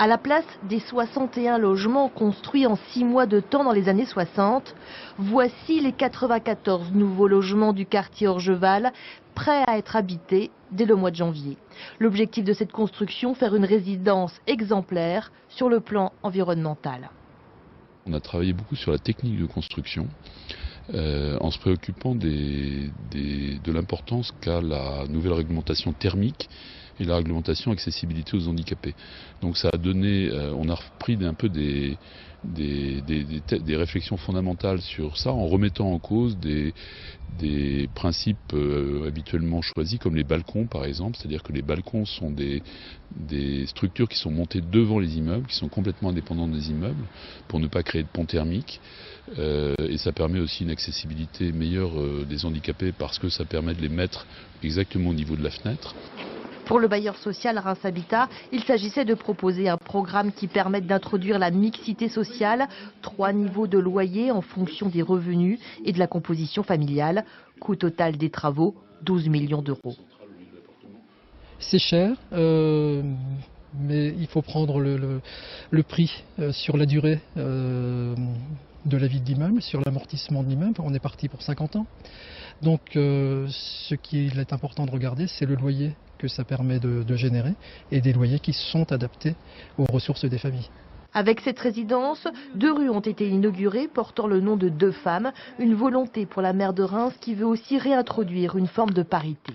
À la place des 61 logements construits en 6 mois de temps dans les années 60, voici les 94 nouveaux logements du quartier Orgeval, prêts à être habités dès le mois de janvier. L'objectif de cette construction, faire une résidence exemplaire sur le plan environnemental. On a travaillé beaucoup sur la technique de construction, en se préoccupant de l'importance qu'a la nouvelle réglementation thermique et la réglementation accessibilité aux handicapés. Donc ça a donné, on a repris un peu des réflexions fondamentales sur ça en remettant en cause des principes habituellement choisis comme les balcons par exemple, c'est-à-dire que les balcons sont des structures qui sont montées devant les immeubles, qui sont complètement indépendantes des immeubles pour ne pas créer de pont thermique et ça permet aussi une accessibilité meilleure des handicapés parce que ça permet de les mettre exactement au niveau de la fenêtre. Pour le bailleur social Reims Habitat, il s'agissait de proposer un programme qui permette d'introduire la mixité sociale, 3 niveaux de loyer en fonction des revenus et de la composition familiale. Coût total des travaux, 12 millions d'euros. C'est cher, mais il faut prendre le prix sur la durée de la vie de l'immeuble, sur l'amortissement de l'immeuble. On est parti pour 50 ans. Donc ce qu'il est important de regarder, c'est le loyer que ça permet de générer et des loyers qui sont adaptés aux ressources des familles. Avec cette résidence, 2 rues ont été inaugurées portant le nom de 2 femmes, une volonté pour la maire de Reims qui veut aussi réintroduire une forme de parité.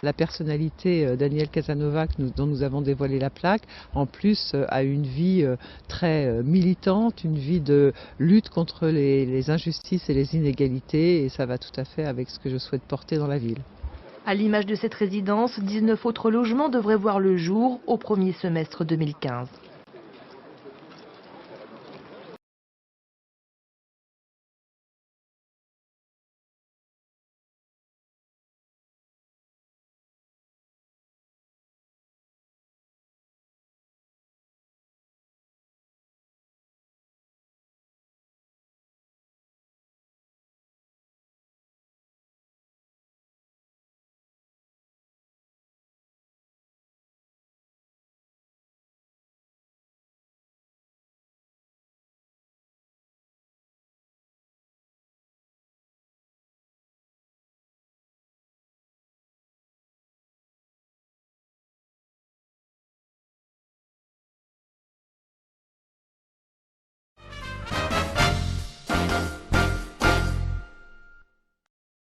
La personnalité d'Aniel Casanova, dont nous avons dévoilé la plaque, en plus a une vie très militante, une vie de lutte contre les injustices et les inégalités, et ça va tout à fait avec ce que je souhaite porter dans la ville. À l'image de cette résidence, 19 autres logements devraient voir le jour au premier semestre 2015.